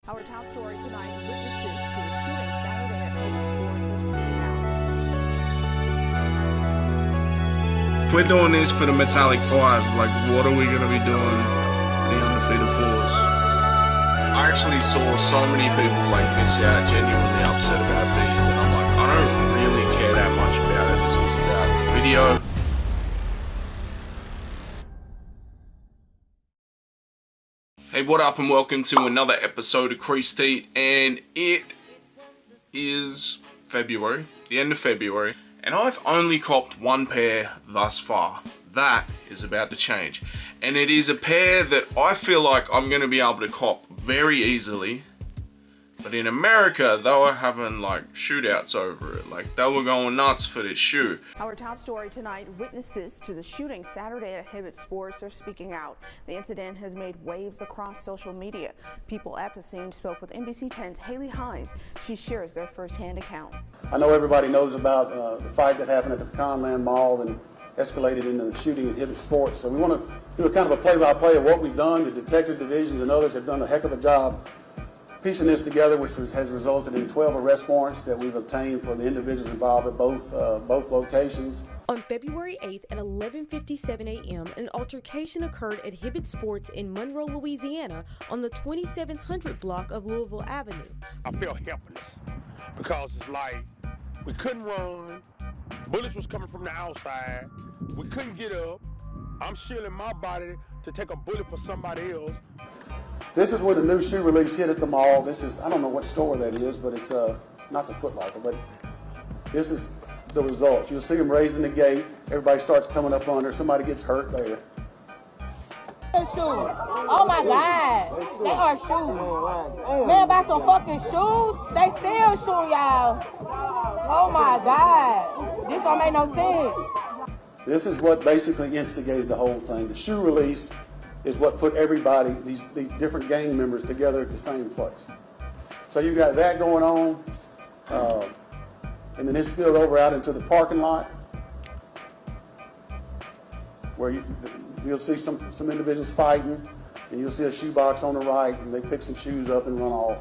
Our top story tonight, witnesses to the shooting Saturday at MITUS sports are speaking out. If we're doing this for the metallic fives, like what are we going to be doing for the undefeated fours? I actually saw so many people like miss out, genuinely upset about these, and I'm like, I don't really care that much about it. This was about video. Hey, what up and welcome to another episode of Creased, and it is February, the end of February, and I've only copped one pair thus far. That is about to change, and it is a pair that I feel like I'm going to be able to cop very easily. But in America, they were having like shootouts over it. Like they were going nuts for this shoe. Our top story tonight, witnesses to the shooting Saturday at MITUS sports are speaking out. The incident has made waves across social media. People at the scene spoke with NBC 10's Haley Hines. She shares their firsthand account. I know everybody knows about the fight that happened at the Conland Mall and escalated into the shooting at MITUS sports. So we want to do a kind of a play-by-play of what we've done. The detective divisions and others have done a heck of a job piecing this together, which has resulted in 12 arrest warrants that we've obtained for the individuals involved at both locations. On February 8th at 11:57 a.m., an altercation occurred at Hibbett Sports in Monroe, Louisiana on the 2700 block of Louisville Avenue. I felt helpless because it's like we couldn't run, bullets was coming from the outside, we couldn't get up, I'm shielding my body to take a bullet for somebody else. This is where the new shoe release hit at the mall. This is, I don't know what store that is, but it's not the Foot Locker, but this is the result. You'll see them raising the gate. Everybody starts coming up under. Somebody gets hurt there. Oh my God, they are shoes. Man, buy some fucking shoes. They still shoe, y'all. Oh my God, this don't make no sense. This is what basically instigated the whole thing. The shoe release is what put everybody, these different gang members together at the same place. So you got that going on, and then this spilled over out into the parking lot, where you'll see some individuals fighting, and you'll see a shoebox on the right, and they pick some shoes up and run off.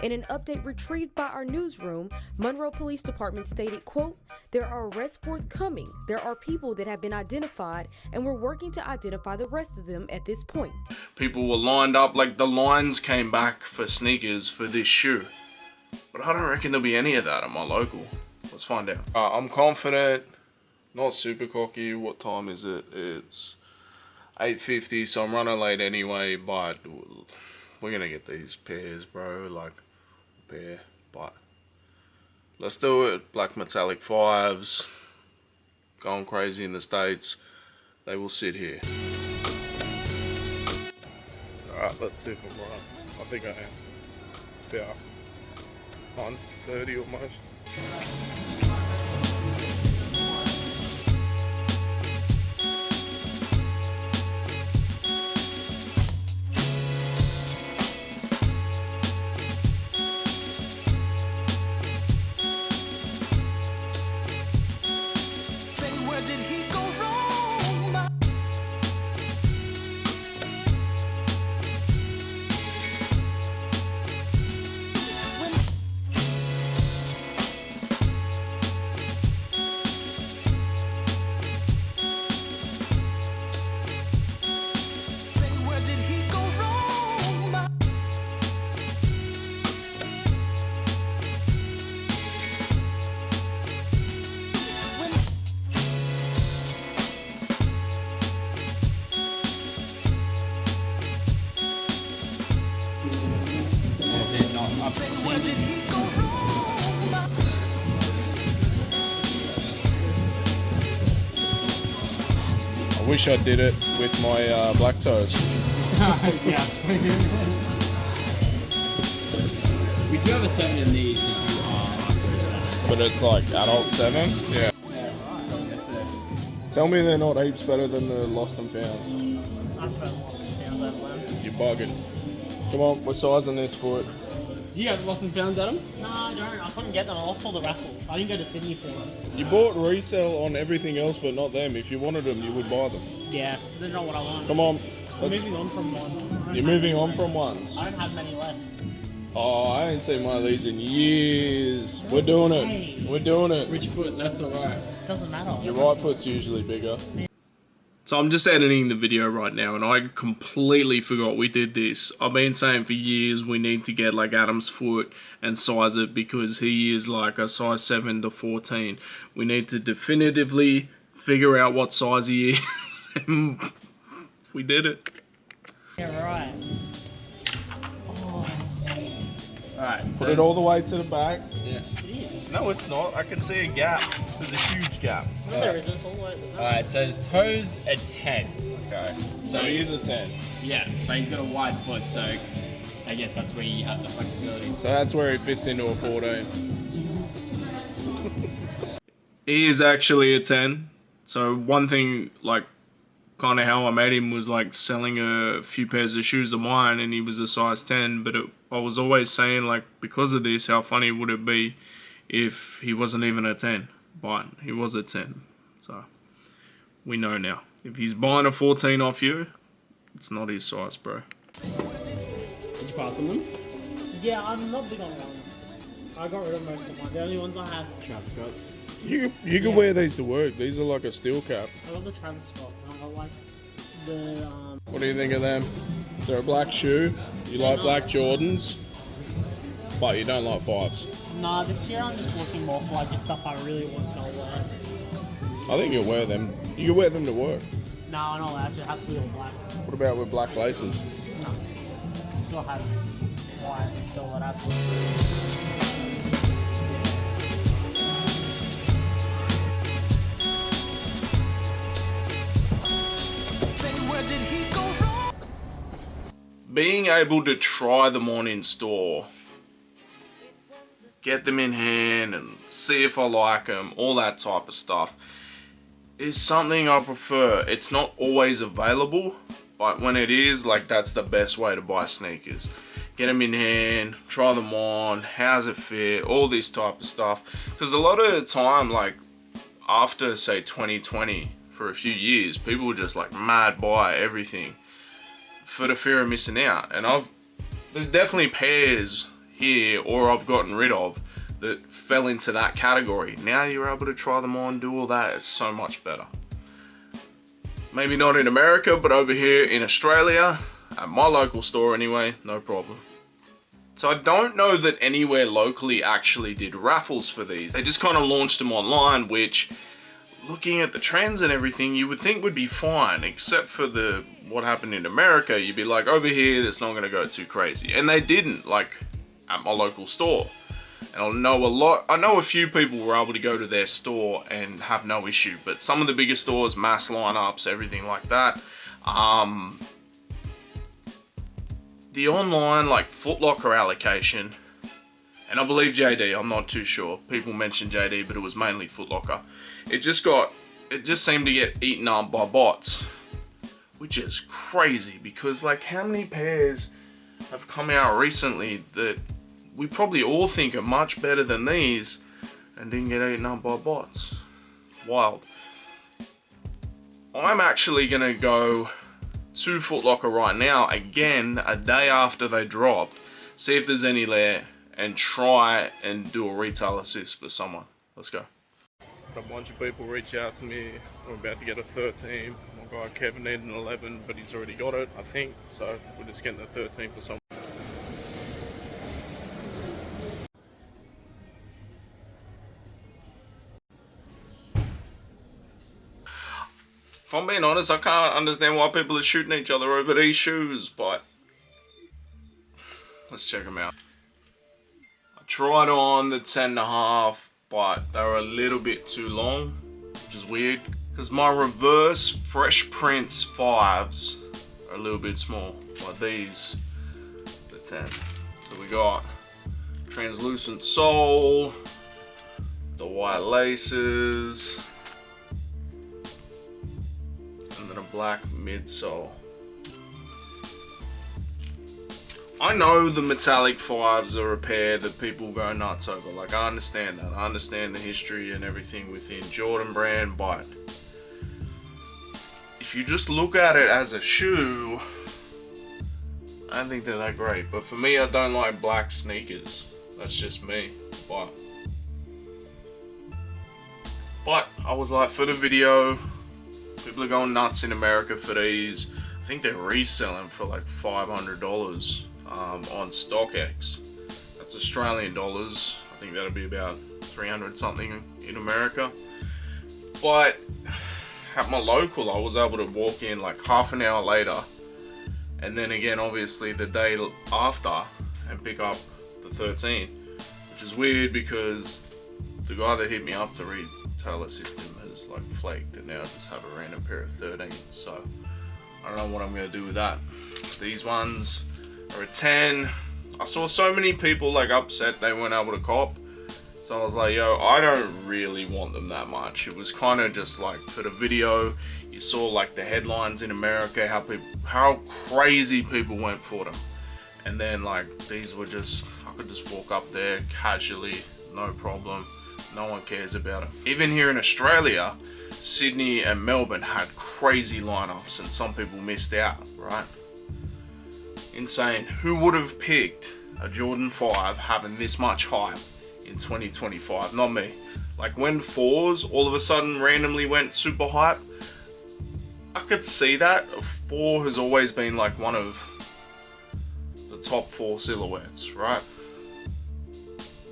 In an update retrieved by our newsroom, Monroe Police Department stated, quote, "There are arrests forthcoming. There are people that have been identified, and we're working to identify the rest of them at this point." People were lined up, like the lines came back for sneakers for this shoe. But I don't reckon there'll be any of that at my local. Let's find out. I'm confident, not super cocky. What time is it? It's 8:50, so I'm running late anyway, but we're gonna get these pairs, bro. Like, pair, but let's do it. Black metallic fives, going crazy in the States. They will sit here. Alright, let's see if I'm right. I think I am. It's about 1:30 almost. I wish I did it with my black toes. Yes, we do. We do have a 7 in these if you are. But it's like adult 7? Yeah. Yeah, right. Yes, sir. Tell me they're not heaps better than the lost and founds. I've found lost and found that one. You're bugging. Come on, we're sizing this for it. Do you have lost and founds, Adam? No, I don't. I couldn't get them. I lost all the raffles. I didn't go to Sydney for them. You bought resale on everything else but not them. If you wanted them, you would buy them. Yeah, they're not what I want. Come on. I'm moving on from ones. You're moving on from ones. I don't have many left. Oh, I ain't seen one of these in years. We're doing it. We're doing it. Which foot, left or right? Doesn't matter. Your right foot's usually bigger. So I'm just editing the video right now and I completely forgot we did this. I've been saying for years we need to get like Adam's foot and size it because he is like a size 7 to 14. We need to definitively figure out what size he is. And we did it. Yeah, right. Alright, Put it all the way to the back. Yeah. It is. No, it's not. I can see a gap. There's a huge gap. No, there isn't. It's all the way. Alright, so his toes a 10. Okay. So he is a 10. Yeah, but he's got a wide foot, so I guess that's where you have the flexibility. So that's where he fits into a 14. He is actually a 10. So one thing, like, kind of how I made him was like selling a few pairs of shoes of mine and he was a size 10, but I was always saying like because of this how funny would it be if he wasn't even a 10, but he was a 10, so we know now. If he's buying a 14 off you, it's not his size, bro. Did you pass on them? Yeah, I'm not big on runs. I got rid of most of mine. The only ones I have are Travis Scott's. You can wear these to work. These are like a steel cap. I got the Travis Scott's and I got like the What do you think of them? They're a black shoe. You like black Jordans, but you don't like 5s. Nah, this year I'm just looking more for like the stuff I really want to wear. I think you'll wear them. You can wear them to work. Nah, I'm not allowed to. It has to be all black. What about with black laces? No. Still have white and silver. That's Being able to try them on in store, get them in hand and see if I like them, all that type of stuff, is something I prefer. It's not always available, but when it is, like, that's the best way to buy sneakers. Get them in hand, try them on, how's it fit, all this type of stuff. Because a lot of the time, like, after, say, 2020, for a few years, people were just, like, mad buy everything for the fear of missing out. And there's definitely pairs here, or I've gotten rid of, that fell into that category. Now you're able to try them on, do all that. It's so much better. Maybe not in America, but over here in Australia, at my local store anyway, no problem. So I don't know that anywhere locally actually did raffles for these. They just kind of launched them online, which, looking at the trends and everything, you would think would be fine, except for what happened in America. You'd be like, over here, it's not going to go too crazy. And they didn't, like, at my local store. And I know a few people were able to go to their store and have no issue, but some of the bigger stores, mass lineups, everything like that, the online, like, Foot Locker allocation, and I believe JD, I'm not too sure. People mentioned JD, but it was mainly Foot Locker. It just seemed to get eaten up by bots, which is crazy because, like, how many pairs have come out recently that we probably all think are much better than these and didn't get eaten up by bots? Wild. I'm actually gonna go to Foot Locker right now, again, a day after they dropped, see if there's any there, and try and do a retail assist for someone. Let's go. A bunch of people reach out to me. I'm about to get a 13. My guy Kevin needed an 11, but he's already got it, I think. So we're just getting a 13 for someone. If I'm being honest, I can't understand why people are shooting each other over these shoes, but let's check them out. I tried on the 10.5, but they were a little bit too long, which is weird, because my reverse Fresh Prince 5s are a little bit small, like these, the 10. So we got translucent sole, the white laces, and then a black midsole. I know the metallic 5s are a pair that people go nuts over. Like, I understand that. I understand the history and everything within Jordan brand, but if you just look at it as a shoe, I don't think they're that great. But for me, I don't like black sneakers. That's just me. But I was like, for the video, people are going nuts in America for these. I think they're reselling for like $500 on StockX. That's Australian dollars. I think that'll be about 300 something in America. But at my local, I was able to walk in like half an hour later, and then again obviously the day after, and pick up the 13, which is weird because the guy that hit me up to retail assist him has like flaked, and now I just have a random pair of 13s. So I don't know what I'm going to do with that. These ones are a 10. I saw so many people like upset they weren't able to cop. So I was like, yo, I don't really want them that much. It was kind of just like for the video, you saw like the headlines in America, how crazy people went for them. And then like these were just, I could just walk up there casually, no problem. No one cares about them. Even here in Australia, Sydney and Melbourne had crazy lineups and some people missed out, right? Insane. Who would have picked a Jordan 5 having this much hype in 2025? Not me. Like when 4s all of a sudden randomly went super hype, I could see that. A 4 has always been like one of the top 4 silhouettes, right?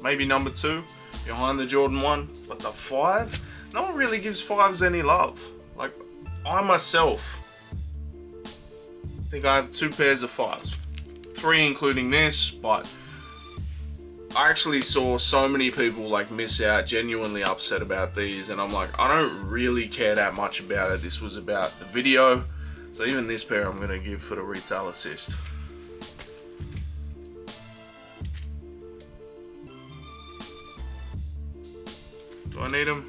Maybe number 2 behind the Jordan 1, but the 5, no one really gives 5s any love. Like I myself think I have 2 pairs of 5s, 3 including this, but I actually saw so many people like miss out, genuinely upset about these, and I'm like, I don't really care that much about it. This was about the video, so even this pair I'm gonna give for the retail assist. Do I need them?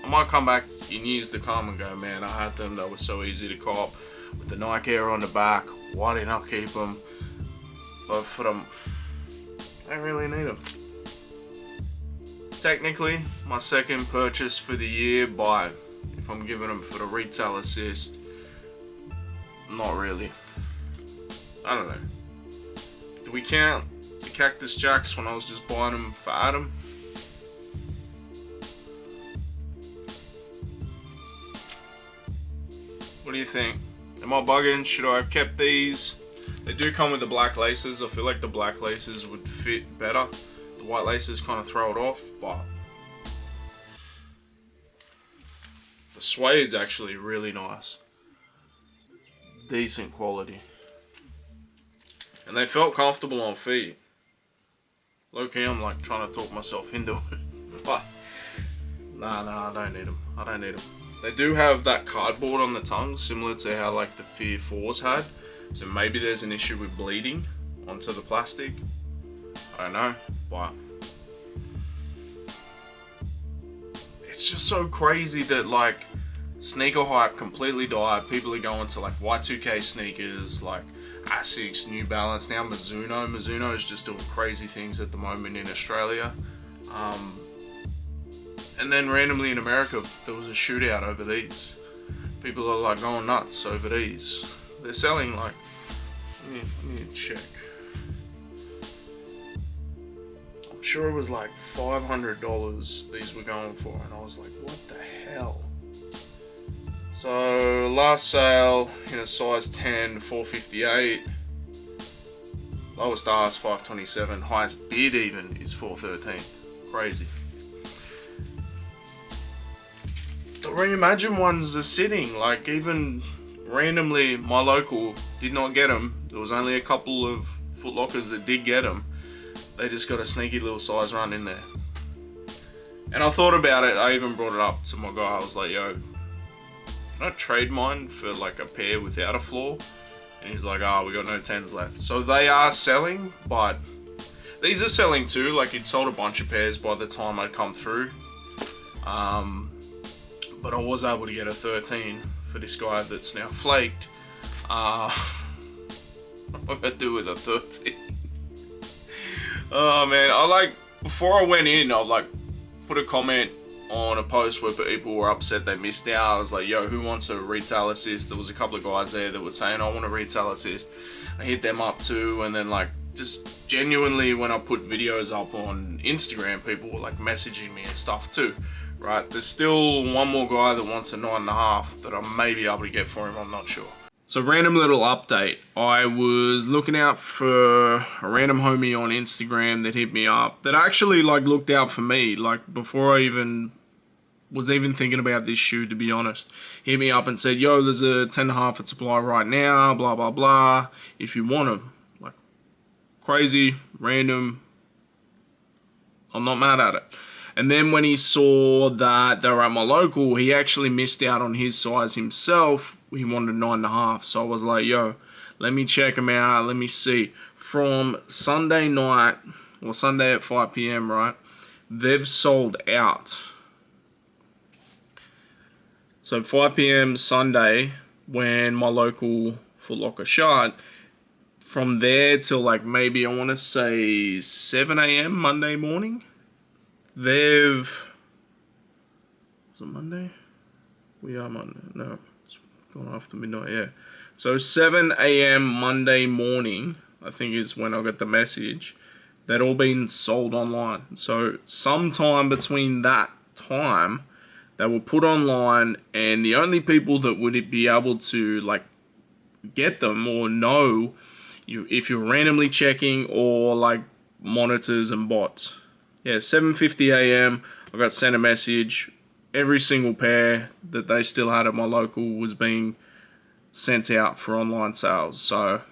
I might come back in years to come and go, man, I had them, they were so easy to cop with the Nike Air on the back. Why didn't I keep them? But for them, I don't really need them. Technically, my second purchase for the year, but if I'm giving them for the retail assist, not really. I don't know. Do we count the Cactus Jacks when I was just buying them for Adam? What do you think? Am I bugging? Should I have kept these? They do come with the black laces. I feel like the black laces would fit better. The white laces kind of throw it off, but the suede's actually really nice. Decent quality. And they felt comfortable on feet. Low-key, I'm like trying to talk myself into it. But nah, I don't need them. I don't need them. They do have that cardboard on the tongue, similar to how like the Fear 4s had. So maybe there's an issue with bleeding onto the plastic. I don't know, but it's just so crazy that like sneaker hype completely died. People are going to like Y2K sneakers, like Asics, New Balance, now Mizuno. Mizuno is just doing crazy things at the moment in Australia. And then randomly in America, there was a shootout over these. People are like going nuts over these. They're selling like, let me check. I'm sure it was like $500 these were going for, and I was like, what the hell? So last sale in a size 10, $458. Lowest ask $527. Highest bid even is $413. Crazy. The Reimagine ones are sitting, like even randomly my local did not get them. There was only a couple of Foot Lockers that did get them. They just got a sneaky little size run in there. And I thought about it, I even brought it up to my guy. I was like, yo, can I trade mine for like a pair without a floor? And he's like, oh, we got no 10s left. So they are selling, but these are selling too. Like it sold a bunch of pairs by the time I'd come through. But I was able to get a 13 for this guy that's now flaked. What am I gonna do with a 13? Oh man, before I went in, I like put a comment on a post where people were upset they missed out. I was like, yo, who wants a retail assist? There was a couple of guys there that were saying, I want a retail assist. I hit them up too, and then like, just genuinely when I put videos up on Instagram, people were like messaging me and stuff too, right? There's still one more guy that wants a 9.5 that I may be able to get for him, I'm not sure. So random little update. I was looking out for a random homie on Instagram that hit me up that actually like looked out for me, like before I was even thinking about this shoe, to be honest. He hit me up and said, yo, there's a 10.5 at supply right now, blah, blah, blah, if you want them. Like, crazy, random, I'm not mad at it. And then when he saw that they were at my local, he actually missed out on his size himself. He wanted a 9.5, so I was like, yo, let me check them out, let me see. From Sunday night, or Sunday at 5 p.m, right, they've sold out. So 5 p.m. Sunday, when my local Foot Locker shut, from there till like maybe I want to say 7 a.m. Monday morning, was it Monday? We are Monday, no, it's gone after midnight, yeah. So 7 a.m. Monday morning, I think is when I got the message, they'd all been sold online. So sometime between that time, they were put online, and the only people that would be able to like get them or know if you're randomly checking or like monitors and bots. Yeah, 7:50 a.m. I got sent a message. Every single pair that they still had at my local was being sent out for online sales. So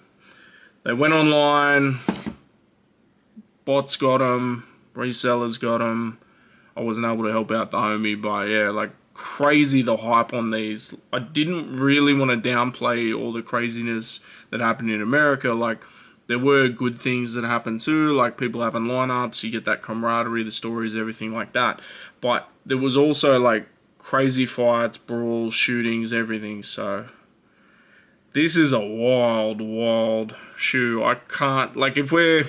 they went online, bots got them, resellers got them. I wasn't able to help out the homie, but yeah, like crazy the hype on these. I didn't really want to downplay all the craziness that happened in America. Like, there were good things that happened too, like people having lineups, you get that camaraderie, the stories, everything like that. But there was also like crazy fights, brawls, shootings, everything. So this is a wild shoe. I can't, like, if we're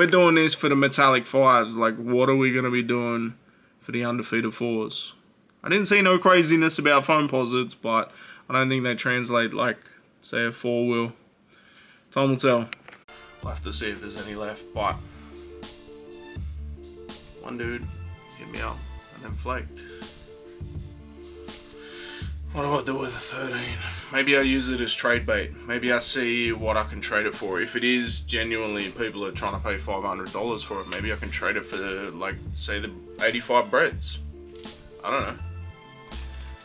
doing this for the metallic 5s, like what are we gonna be doing for the undefeated 4s? I didn't see no craziness about foam posits, but I don't think they translate like, say, a 4-wheel. Time will tell. We'll have to see if there's any left, but one dude hit me up and then flaked. What do I do with a 13? Maybe I use it as trade bait. Maybe I see what I can trade it for. If it is genuinely people are trying to pay $500 for it, maybe I can trade it for, like, say the 85 breads. I don't know.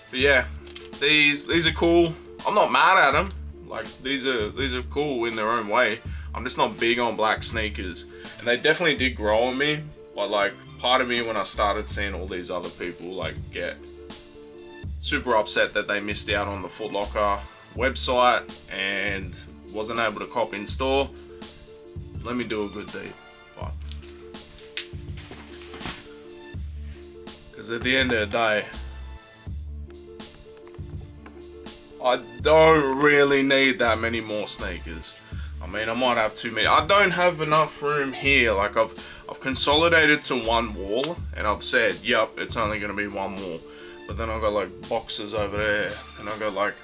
But yeah, these are cool. I'm not mad at them. Like, these are cool in their own way. I'm just not big on black sneakers, and they definitely did grow on me. But like, part of me when I started seeing all these other people like get super upset that they missed out on the Foot Locker website and wasn't able to cop in store, let me do a good deed. But because at the end of the day, I don't really need that many more sneakers. I mean, I might have too many. I don't have enough room here. Like, I've consolidated to one wall, and I've said, yep, it's only gonna be one wall. But then I've got like boxes over there, and I've got like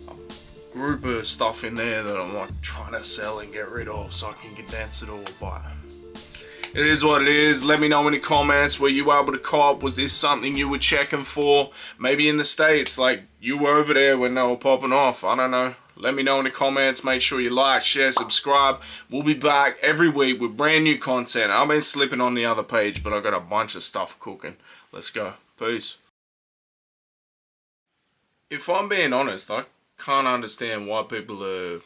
a group of stuff in there that I'm like trying to sell and get rid of so I can condense it all. But it is what it is. Let me know in the comments, were you able to cop? Was this something you were checking for? Maybe in the States, like you were over there when they were popping off. I don't know. Let me know in the comments. Make sure you like, share, subscribe. We'll be back every week with brand new content. I've been slipping on the other page, but I've got a bunch of stuff cooking. Let's go. Peace. If I'm being honest, I can't understand why people are